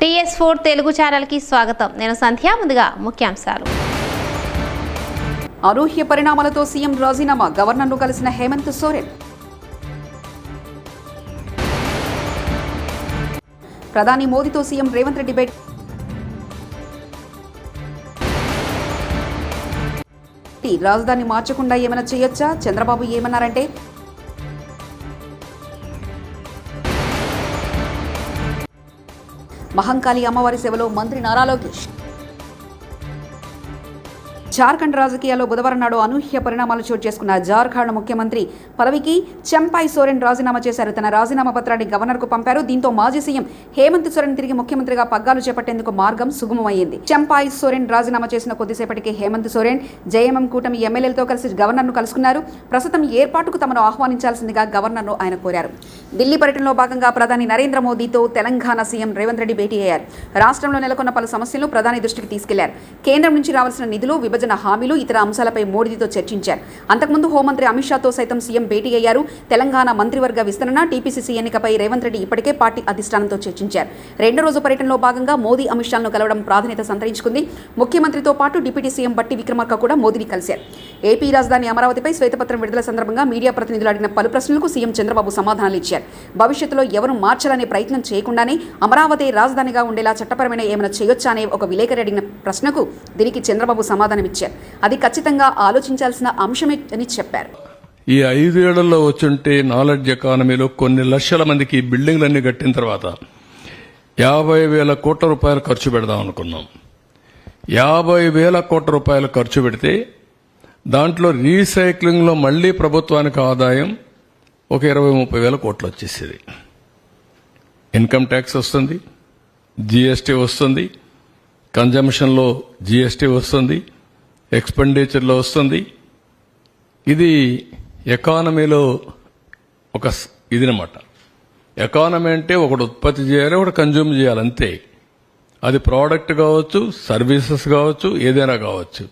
TS4 Telugu channel కి స్వాగతం. నేను సంధ్య. ముందుగా ముఖ్యాంశాలు. అనూహ్య పరిణామాలతో సీఎం రాజీనామా, గవర్నర్ను కలిసిన హేమంత్ సోరెన్. ప్రధాని మోదీతో సీఎం రేవంత్ రెడ్డి భేటీ. రాజధాని మార్చకుండా ఏమైనా చేయొచ్చా? చంద్రబాబు ఏమన్నారంటే మహంకాళి అమ్మవారి సేవలో మంత్రి నారా లోకేష్. జార్ఖండ్ రాజకీయాల్లో బుధవారం నాడు అనూహ్య పరిణామాలు చోటు చేసుకున్న జార్ఖండ్ ముఖ్యమంత్రి పదవికి చంపాయ్ సోరెన్ రాజీనామా చేశారు. తన రాజీనామా పత్రాన్ని గవర్నర్కు పంపారు. దీంతో మాజీ సీఎం హేమంత్ సోరెన్ తిరిగి ముఖ్యమంత్రిగా పగ్గాలు చేపట్టేందుకు మార్గం సుగమమైంది. చంపాయ్ సోరెన్ రాజీనామా చేసిన కొద్దిసేపటికి హేమంత్ సోరెన్ జేఎంఎం కూటమి ఎమ్మెల్యేలతో కలిసి గవర్నర్ను కలుసుకున్నారు. ప్రస్తుతం ఏర్పాటుకు తమను ఆహ్వానించాల్సిందిగా గవర్నర్ను ఆయన కోరారు. ఢిల్లీ పర్యటనలో భాగంగా ప్రధాని నరేంద్ర మోదీతో తెలంగాణ సీఎం రేవంత్ రెడ్డి భేటీ అయ్యారు. రాష్ట్రంలో నెలకొన్న పలు సమస్యలను ప్రధాని దృష్టికి తీసుకెళ్లారు. కేంద్రం నుంచి రావాల్సిన నిధులు, విభజన హామీలు, ఇతర అంశాలపై మోడీతో చర్చించారు. అంతకుముందు హోంమంత్రి అమిత్ షాతో సైతం సీఎం భేటీ అయ్యారు. తెలంగాణ మంత్రివర్గ విస్తరణ, టీపీసీసీ ఎన్నికపై రేవంత్ రెడ్డి ఇప్పటికే పార్టీ అధిష్టానంతో చర్చించారు. 2 రోజు పర్యటనలో భాగంగా మోదీ అమిత్ షాలను కలవడం ప్రాధాన్యత సంతరించుకుంది. ముఖ్యమంత్రితో పాటు డిప్యూటీ సీఎం బట్టి విక్రమార్క కూడా మోదీని కలిశారు. ఏపీ రాజధాని అమరావతిపై శ్వేతపత్రం విడుదల సందర్భంగా మీడియా ప్రతినిధులు అడిగిన పలు ప్రశ్నలకు సీఎం చంద్రబాబు సమాధానాలు ఇచ్చారు. భవిష్యత్తులో ఎవరు మార్చాలనే ప్రయత్నం చేయకుండానే అమరావతి రాజధానిగా ఉండేలా చట్టపరమైన ఏమైనా చేయొచ్చా అనే ఒక విలేకరి అడిగిన ప్రశ్నకు దీనికి చంద్రబాబు సమాధానమిచ్చారు. అది ఖచ్చితంగా ఆలోచించాల్సిన అంశమే అని చెప్పారు. ఈ 5 ఏళ్లలో వచ్చుంటే నాలెడ్జ్ ఎకానమీలో కొన్ని లక్షల మందికి బిల్డింగ్లన్నీ కట్టిన తర్వాత 50,000 కోట్ల రూపాయలు ఖర్చు పెడదాం అనుకున్నాం. 50,000 కోట్ల రూపాయలు ఖర్చు పెడితే దాంట్లో రీసైక్లింగ్లో మళ్లీ ప్రభుత్వానికి ఆదాయం ఒక 20-30 వేల కోట్లు వచ్చేసేది. ఇన్కమ్ ట్యాక్స్ వస్తుంది, జీఎస్టీ వస్తుంది, కన్జంప్షన్లో జీఎస్టీ వస్తుంది, ఎక్స్పెండిచర్లో వస్తుంది. ఇది ఎకానమీలో ఒక ఇదినమాట. ఎకానమీ అంటే ఒకటి ఉత్పత్తి చేయాలి, ఒకటి కన్జ్యూమ్ చేయాలి, అంతే. అది ప్రోడక్ట్ కావచ్చు, సర్వీసెస్ కావచ్చు, ఏదైనా కావచ్చు.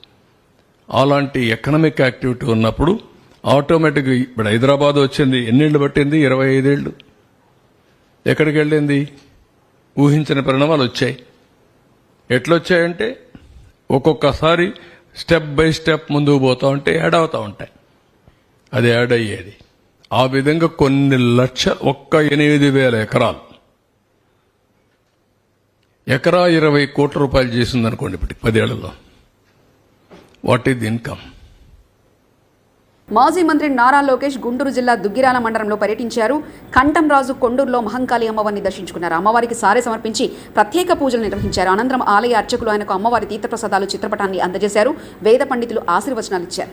అలాంటి ఎకనామిక్ యాక్టివిటీ ఉన్నప్పుడు ఆటోమేటిక్గా ఇప్పుడు హైదరాబాద్ వచ్చింది, ఎన్నేళ్లు పట్టింది? 25 ఏళ్లు. ఎక్కడికి వెళ్ళింది? ఊహించిన పరిణామాలు వచ్చాయి. ఎట్లొచ్చాయంటే ఒక్కొక్కసారి స్టెప్ బై స్టెప్ ముందుకు పోతా ఉంటే యాడ్ అవుతా ఉంటాయి. అది యాడ్ అయ్యేది. ఆ విధంగా కొన్ని లక్ష 8,000 ఎకరాలు, ఎకరా 20 కోట్ల రూపాయలు చేసిందనుకోండి ఇప్పటికి 10 ఏళ్లలో. What is income? మాజీ మంత్రి నారా లోకేష్ గుంటూరు జిల్లా దుగ్గిరాల మండలంలో పర్యటించారు. కంఠంరాజు కొండూరులో మహంకాళి అమ్మవారిని దర్శించుకున్నారు. అమ్మవారికి సారె సమర్పించి ప్రత్యేక పూజలు నిర్వహించారు. అనంతరం ఆలయ అర్చకులు ఆయనకు అమ్మవారి తీర్థప్రసాదాలు చిత్రపటాన్ని అందజేశారు. వేద పండితులు ఆశీర్వచనాలు ఇచ్చారు.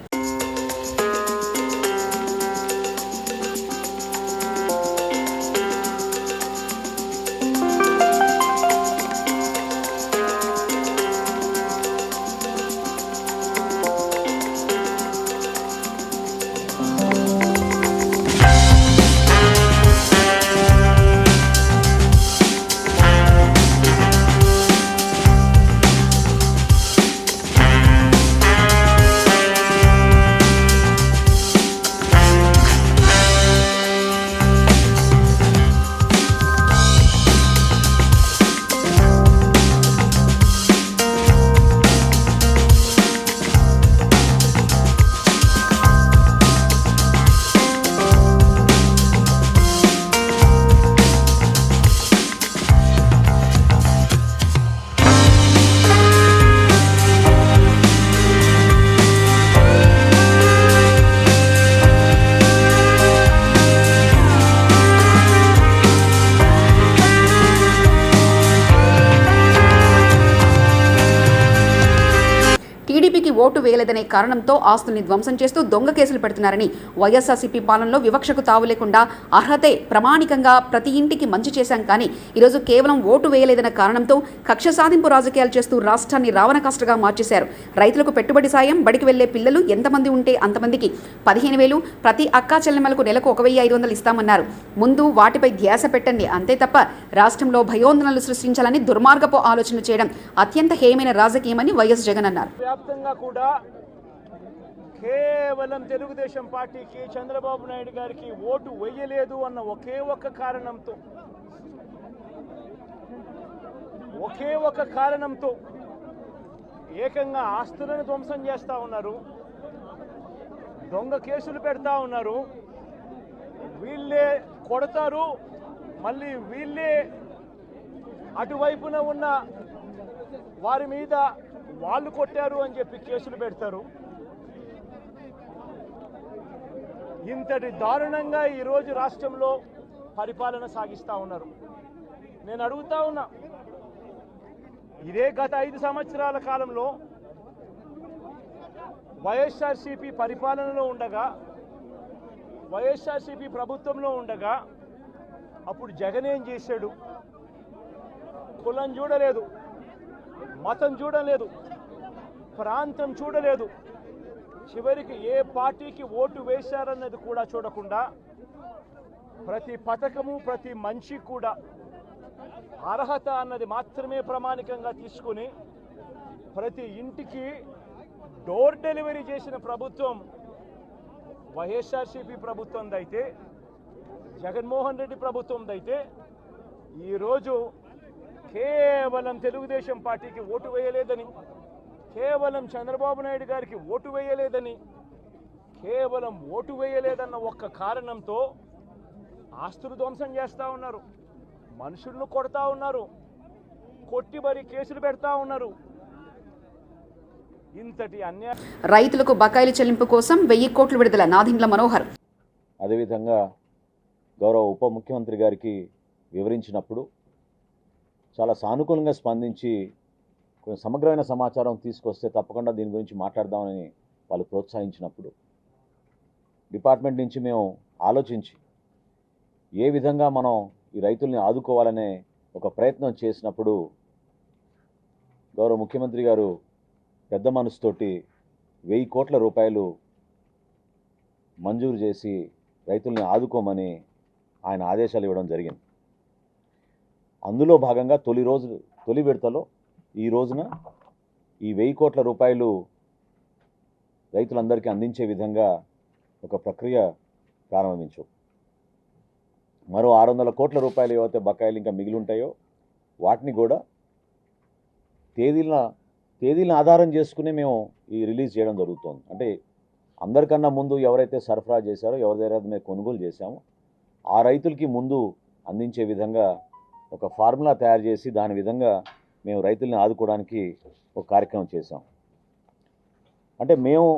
టీడీపీకి ఓటు వేయలేదనే కారణంతో ఆస్తుల్ని ధ్వంసం చేస్తూ దొంగ కేసులు పెడుతున్నారని, వైఎస్ఆర్సీపీ పాలనలో వివక్షకు తావు లేకుండా అర్హతే ప్రమాణికంగా ప్రతి ఇంటికి మంచి చేశాం, కానీ ఈరోజు కేవలం ఓటు వేయలేదనే కారణంతో కక్ష సాధింపు రాజకీయాలు చేస్తూ రాష్ట్రాన్ని రావణ కష్టగా మార్చేశారు. రైతులకు పెట్టుబడి సాయం, బడికి వెళ్లే పిల్లలు ఎంతమంది ఉంటే అంతమందికి 15,000, ప్రతి అక్కా చెల్లెమ్మలకు నెలకు 1,500 ఇస్తామన్నారు. ముందు వాటిపై ధ్యాస పెట్టండి, అంతే తప్ప రాష్ట్రంలో భయోందనలు సృష్టించాలని దుర్మార్గపు ఆలోచనలు చేయడం అత్యంత హేయమైన రాజకీయమని వైఎస్ జగన్ అన్నారు. వ్యాప్తంగా కూడా కేవలం తెలుగుదేశం పార్టీకి చంద్రబాబు నాయుడు గారికి ఓటు వేయలేదు అన్న ఒకే ఒక్క కారణంతో ఒకే ఒక కారణంతో ఏకంగా ఆస్తులను ధ్వంసం చేస్తూ ఉన్నారు, దొంగ కేసులు పెడతా ఉన్నారు. వీళ్ళే కొడతారు, మళ్ళీ వీళ్ళే అటువైపున ఉన్న వారి మీద వాళ్ళు కొట్టారు అని చెప్పి కేసులు పెడతారు. ఇంతటి దారుణంగా ఈరోజు రాష్ట్రంలో పరిపాలన సాగిస్తూ ఉన్నారు. నేను అడుగుతా ఉన్నా, ఇదే గత 5 సంవత్సరాల కాలంలో వైఎస్ఆర్సీపీ పరిపాలనలో ఉండగా, వైఎస్ఆర్సీపీ ప్రభుత్వంలో ఉండగా అప్పుడు జగన్ ఏం చేశాడు? కులం చూడలేదు, మతం చూడలేదు, ప్రాంతం చూడలేదు, చివరికి ఏ పార్టీకి ఓటు వేశారన్నది కూడా చూడకుండా ప్రతి పథకము, ప్రతి మనిషి కూడా అర్హత అన్నది మాత్రమే ప్రామాణికంగా తీసుకుని ప్రతి ఇంటికి డోర్ డెలివరీ చేసిన ప్రభుత్వం వైఎస్ఆర్సీపీ ప్రభుత్వందైతే, జగన్మోహన్ రెడ్డి ప్రభుత్వందైతే ఈరోజు కేవలం తెలుగుదేశం పార్టీకి ఓటు వేయలేదని, కేవలం చంద్రబాబు నాయుడు గారికి ఓటు వేయలేదని, కేవలం ఓటు వేయలేదన్న ఒక్క కారణంతో ఆస్తులు ధ్వంసం చేస్తూ ఉన్నారు, మనుషులను కొడతా ఉన్నారు, కొట్టి మరి కేసులు పెడతా ఉన్నారు. ఇంతటి అన్యాయం. రైతులకు బకాయిల చెల్లింపు కోసం 1000 కోట్లు విడుదల, నాదెండ్ల మనోహర్. అదేవిధంగా గౌరవ ఉప ముఖ్యమంత్రి గారికి వివరించినప్పుడు చాలా సానుకూలంగా స్పందించి కొంచెం సమగ్రమైన సమాచారం తీసుకొస్తే తప్పకుండా దీని గురించి మాట్లాడదామని వాళ్ళు ప్రోత్సహించినప్పుడు డిపార్ట్మెంట్ నుంచి మేము ఆలోచించి ఏ విధంగా మనం ఈ రైతుల్ని ఆదుకోవాలనే ఒక ప్రయత్నం చేసినప్పుడు గౌరవ ముఖ్యమంత్రి గారు పెద్ద మనసుతోటి 1000 కోట్ల రూపాయలు మంజూరు చేసి రైతుల్ని ఆదుకోమని ఆయన ఆదేశాలు ఇవ్వడం జరిగింది. అందులో భాగంగా తొలి విడతలో ఈ రోజున ఈ 1000 కోట్ల రూపాయలు రైతులందరికీ అందించే విధంగా ఒక ప్రక్రియ ప్రారంభించాం. మరో 600 కోట్ల రూపాయలు ఏవైతే బకాయిలు ఇంకా మిగిలి ఉంటాయో వాటిని కూడా తేదీలను ఆధారం చేసుకుని మేము ఈ రిలీజ్ చేయడం జరుగుతుంది. అంటే అందరికన్నా ముందు ఎవరైతే సరఫరా చేశారో, ఎవరి దగ్గర మేము కొనుగోలు చేశామో ఆ రైతులకి ముందు అందించే విధంగా ఒక ఫార్ములా తయారు చేసి దాని విధంగా మేము రైతుల్ని ఆదుకోవడానికి ఒక కార్యక్రమం చేశాం. అంటే మేము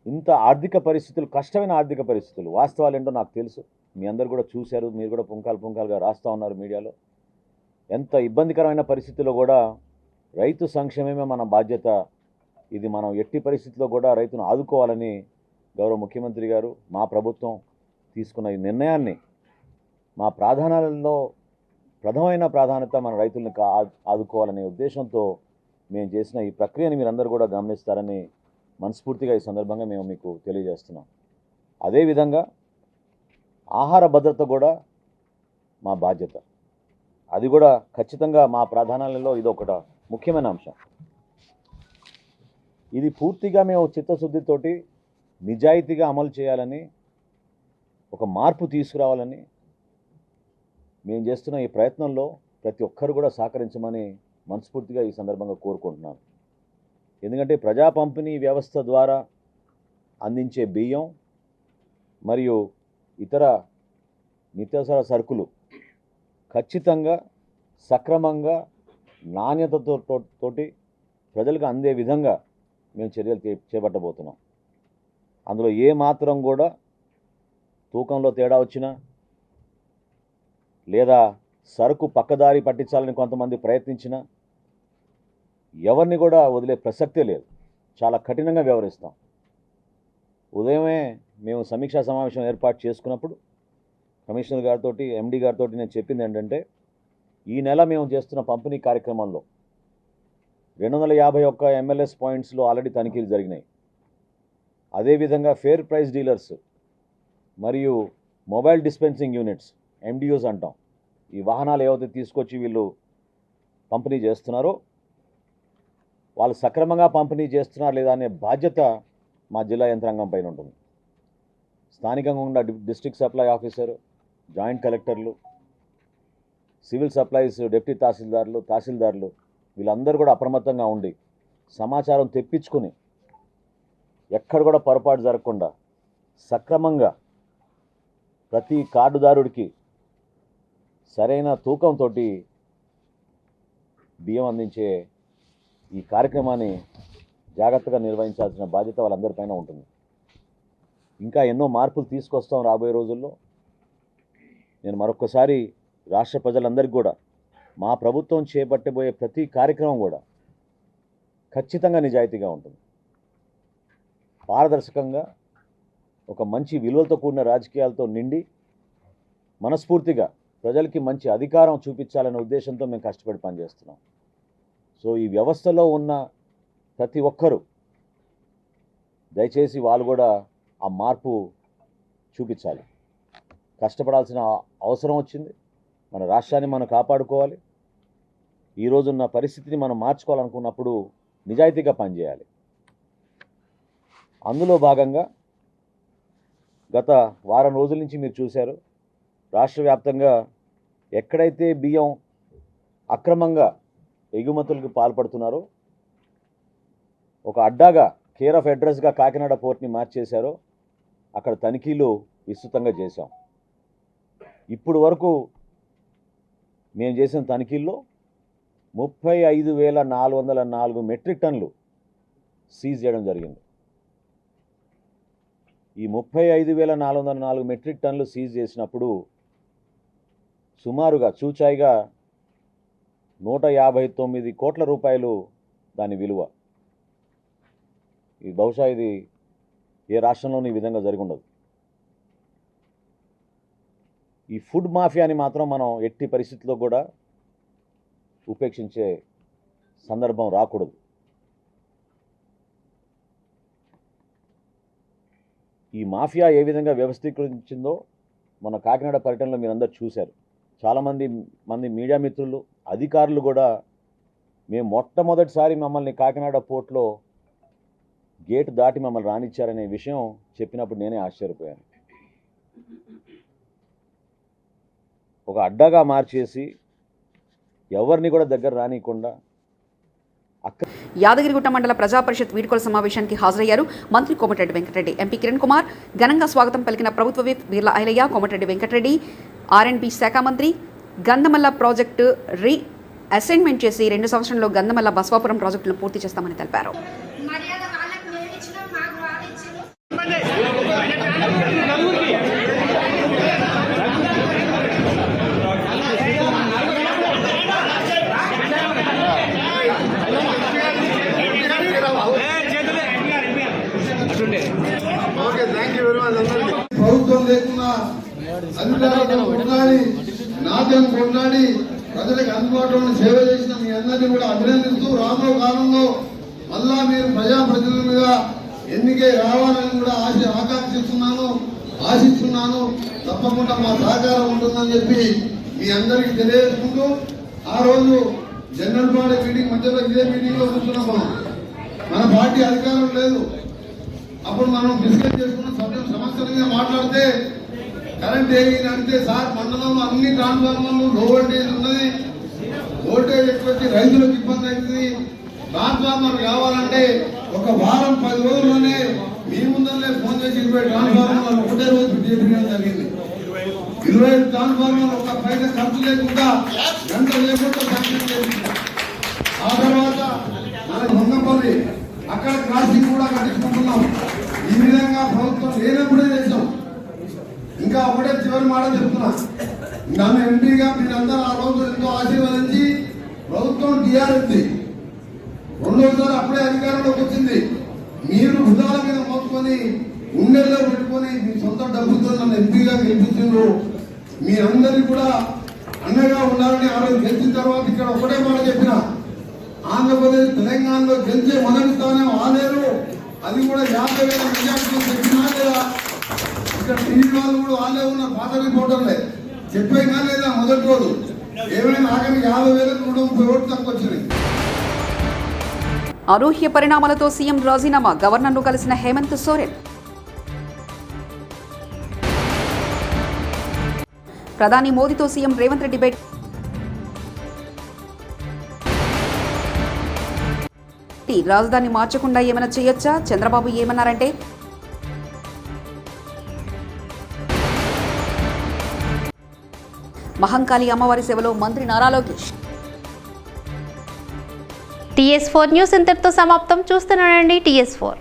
ఇంత ఆర్థిక పరిస్థితులు, కష్టమైన ఆర్థిక పరిస్థితులు, వాస్తవాలు ఏంటో నాకు తెలుసు, మీ అందరు కూడా చూశారు, మీరు కూడా పుంకాలుగా రాస్తూ ఉన్నారు మీడియాలో. ఎంత ఇబ్బందికరమైన పరిస్థితుల్లో కూడా రైతు సంక్షేమమే మన బాధ్యత, ఇది మనం ఎట్టి పరిస్థితుల్లో కూడా రైతును ఆదుకోవాలని గౌరవ ముఖ్యమంత్రి గారు, మా ప్రభుత్వం తీసుకున్న ఈ నిర్ణయాన్ని మా ప్రాధాన్యాలలో ప్రథమైన ప్రాధాన్యత మన రైతులను ఆదుకోవాలనే ఉద్దేశంతో మేము చేసిన ఈ ప్రక్రియని మీరందరూ కూడా గమనిస్తారని మనస్ఫూర్తిగా ఈ సందర్భంగా మేము మీకు తెలియజేస్తున్నాం. అదేవిధంగా ఆహార భద్రత కూడా మా బాధ్యత, అది కూడా ఖచ్చితంగా మా ప్రాధాన్యాలలో ఇది ఒకటి ముఖ్యమైన అంశం. ఇది పూర్తిగా మేము చిత్తశుద్ధితోటి నిజాయితీగా అమలు చేయాలని, ఒక మార్పు తీసుకురావాలని మేము చేస్తున్న ఈ ప్రయత్నంలో ప్రతి ఒక్కరు కూడా సహకరించమని మనస్ఫూర్తిగా ఈ సందర్భంగా కోరుకుంటున్నాను. ఎందుకంటే ప్రజా పంపిణీ వ్యవస్థ ద్వారా అందించే బియ్యం మరియు ఇతర నిత్యావసర సరుకులు ఖచ్చితంగా సక్రమంగా నాణ్యతతోటి ప్రజలకు అందే విధంగా మేము చర్యలు చేపట్టబోతున్నాం. అందులో ఏ మాత్రం కూడా తూకంలో తేడా వచ్చినా లేదా సరుకు పక్కదారి పట్టించాలని కొంతమంది ప్రయత్నించినా ఎవరిని కూడా వదిలే ప్రసక్తే లేదు. చాలా కఠినంగా వ్యవహరిస్తాం. ఉదయమే మేము సమీక్షా సమావేశం ఏర్పాటు చేసుకున్నప్పుడు కమిషనర్ గారితో, ఎండీ గారితో నేను చెప్పింది ఏంటంటే, ఈ నెల మేము చేస్తున్న పంపిణీ కార్యక్రమంలో 251 MLS పాయింట్స్లో ఆల్రెడీ తనిఖీలు జరిగినాయి. అదేవిధంగా ఫేర్ ప్రైస్ డీలర్స్ మరియు మొబైల్ డిస్పెన్సింగ్ యూనిట్స్, MDUs అంటాం, ఈ వాహనాలు ఏవైతే తీసుకొచ్చి వీళ్ళు పంపిణీ చేస్తున్నారో వాళ్ళు సక్రమంగా పంపిణీ చేస్తున్నారు లేదా అనే బాధ్యత మా జిల్లా యంత్రాంగం పైన ఉంటుంది. స్థానికంగా ఉన్న డిస్ట్రిక్ట్ సప్లై ఆఫీసర్, జాయింట్ కలెక్టర్లు, సివిల్ సప్లైస్ డిప్యూటీ తహసీల్దార్లు వీళ్ళందరూ కూడా అప్రమత్తంగా ఉండి సమాచారం తెప్పించుకుని ఎక్కడ కూడా పొరపాటు జరగకుండా సక్రమంగా ప్రతి కార్డుదారుడికి సరైన తూకంతో బియ్యం అందించే ఈ కార్యక్రమాన్ని జాగ్రత్తగా నిర్వహించాల్సిన బాధ్యత వాళ్ళందరిపైన ఉంటుంది. ఇంకా ఎన్నో మార్పులు తీసుకొస్తాం రాబోయే రోజుల్లో. నేను మరొకసారి రాష్ట్ర ప్రజలందరికీ కూడా మా ప్రభుత్వం చేపట్టబోయే ప్రతి కార్యక్రమం కూడా ఖచ్చితంగా నిజాయితీగా ఉంటుంది, పారదర్శకంగా ఒక మంచి విలువలతో కూడిన రాజకీయాలతో నిండి మనస్ఫూర్తిగా ప్రజలకి మంచి అధికారం చూపించాలనే ఉద్దేశంతో మేము కష్టపడి పనిచేస్తున్నాం. సో ఈ వ్యవస్థలో ఉన్న ప్రతి ఒక్కరూ దయచేసి వాళ్ళు కూడా ఆ మార్పు చూపించాలి. కష్టపడాల్సిన అవసరం వచ్చింది. మన రాష్ట్రాన్ని మనం కాపాడుకోవాలి. ఈరోజున్న పరిస్థితిని మనం మార్చుకోవాలనుకున్నప్పుడు నిజాయితీగా పనిచేయాలి. అందులో భాగంగా గత వారం రోజుల నుంచి మీరు చూశారు, రాష్ట్ర వ్యాప్తంగా ఎక్కడైతే బియ్యం అక్రమంగా ఎగుమతులకు పాల్పడుతున్నారో, ఒక అడ్డాగా కేర్ ఆఫ్ అడ్రస్గా కాకినాడ పోర్ట్ని మార్చేశారో అక్కడ తనిఖీలు విస్తృతంగా చేశాం. ఇప్పుడు వరకు మేము చేసిన తనిఖీల్లో 35,404 మెట్రిక్ టన్నులు సీజ్ చేయడం జరిగింది. ఈ 35,404 మెట్రిక్ టన్నులు సీజ్ చేసినప్పుడు సుమారుగా చూచాయిగా 159 కోట్ల రూపాయలు దాని విలువ. ఇది బహుశా ఇది ఏ రాష్ట్రంలోనూ ఈ విధంగా జరిగి ఉండదు. ఈ ఫుడ్ మాఫియాని మాత్రం మనం ఎట్టి పరిస్థితుల్లో కూడా ఉపేక్షించే సందర్భం రాకూడదు. ఈ మాఫియా ఏ విధంగా వ్యవస్థీకరించిందో మన కాకినాడ పర్యటనలో మీరందరూ చూశారు. చాలామంది మీడియా మిత్రులు, అధికారులు కూడా మేము మొట్టమొదటిసారి మమ్మల్ని కాకినాడ పోర్ట్లో గేటు దాటి మమ్మల్ని రానిచ్చారనే విషయం చెప్పినప్పుడు నేనే ఆశ్చర్యపోయాను. ఒక అడ్డాగా మార్చేసి ఎవరిని కూడా దగ్గర రానియకుండా యాదగిరిగుట్ట మండల ప్రజా పరిషత్ వీడ్కోల సమావేశానికి హాజరయ్యారు మంత్రి కోమటిరెడ్డి వెంకటరెడ్డి. ఎంపీ కిరణ్ కుమార్ ఘనంగా స్వాగతం పలికిన ప్రభుత్వ విప్ వీర్ల ఐలయ్య, కోమటిరెడ్డి వెంకటరెడ్డి R&B శాఖ మంత్రి గంధమల్ల ప్రాజెక్టు అసైన్మెంట్ చేసి 2 సంవత్సరంలో గంధమల్ల బస్వాపురం ప్రాజెక్టులను పూర్తి చేస్తామని తెలిపారు. ప్రభుత్వం లేకున్నా అధికారులతో కొట్లాడి నాట్యం కొట్లాడి ప్రజలకు అందుబాటులో సేవ చేసిన మీ అందరినీ కూడా అభినందిస్తూ రాబోయే కాలంలో మళ్ళా మీరు ప్రజాప్రతినిధులుగా ఎన్నికై రావాలని కూడా ఆశిస్తున్నాను. తప్పకుండా మా సహకారం ఉంటుందని చెప్పి మీ అందరికీ తెలియజేసుకుంటూ, ఆ రోజు జనరల్ బాడీ మీటింగ్ మధ్యలో ఇదే మీటింగ్లో కూర్చున్నాము. మన పార్టీ అధికారం లేదు. అప్పుడు మనం డిస్కస్ చేసుకున్న సమస్యల మీద మాట్లాడితే కరెంట్ ఏమి అంటే, సార్ మండలంలో అన్ని ట్రాన్స్ఫార్మర్లు లో వోల్టేజ్ ఉన్నది, వోల్టేజ్ ఎక్కువ రైతులకు ఇబ్బంది అవుతుంది, ట్రాన్స్ఫార్మర్ కావాలంటే ఒక వారం 10 రోజుల్లోనే మీ ముందరనే ఫోన్ చేసి 20 ట్రాన్స్ఫార్మర్లు ఒకటే రోజు ఫిట్ చేయడం జరిగింది. 25 ట్రాన్స్ఫార్మర్లు ఒక పైసా ఖర్చు లేకుండా గంట లేకుండా శాంక్షన్ చేసింది. ఆ తర్వాత మన దొంగపల్లి అక్కడ క్రాసింగ్ కూడా కట్టించుకుంటున్నాం. ఈ విధంగా ప్రభుత్వం లేనప్పుడే చేసాం. ఇంకా ఒకటే చివరి మాట చెప్తున్నా, నన్ను ఎంపీగా మీరందరూ ఆ రోజు ఎంతో ఆశీర్వదించి ప్రభుత్వం టీఆర్ఎస్ రెండోసారి అప్పుడే అధికారంలోకి వచ్చింది. మీరు భుజాల మీద మోసుకొని ఉండేల్లో పెట్టుకొని మీ సొంత డబ్బుతో నన్ను ఎంపీగా గెలిపించారు. మీ అందరికీ కూడా అండగా ఉండాలని ఆ రోజు గెలిచిన తర్వాత ఇక్కడ ఒకటే మాట చెప్పిన, ఆంధ్రప్రదేశ్ తెలంగాణలో గెలిచే మొదటి స్థానం ఆలేరు, అది కూడా 50,000 మెజార్టీతో చెప్పినా లేదా? ఇక్కడ టీవీ వాళ్ళు కూడా వాళ్ళే ఉన్నారు, పాత రిపోర్టర్లే చెప్పైనా లేదా? మొదటి రోజు ఏమైనా ఆఖరికి 50,000 130 ఓట్లు తక్కువ వచ్చినాయి. అనూహ్య పరిణామాలతో సీఎం రాజీనామా, గవర్నర్ను కలిసిన హేమంత్ సోరెన్. ప్రధాని మోదీతో సీఎం రేవంత్ రెడ్డి భేటీ. పెట్టి రాజధాని మార్చకుండా ఏమైనా చేయొచ్చా? చంద్రబాబు ఏమన్నారంటే, మహంకాళి అమ్మవారి సేవలో మంత్రి నారా లోకేష్. TS4 న్యూస్ ఇంతటితో సమాప్తం. చూస్తున్నానండి TS4.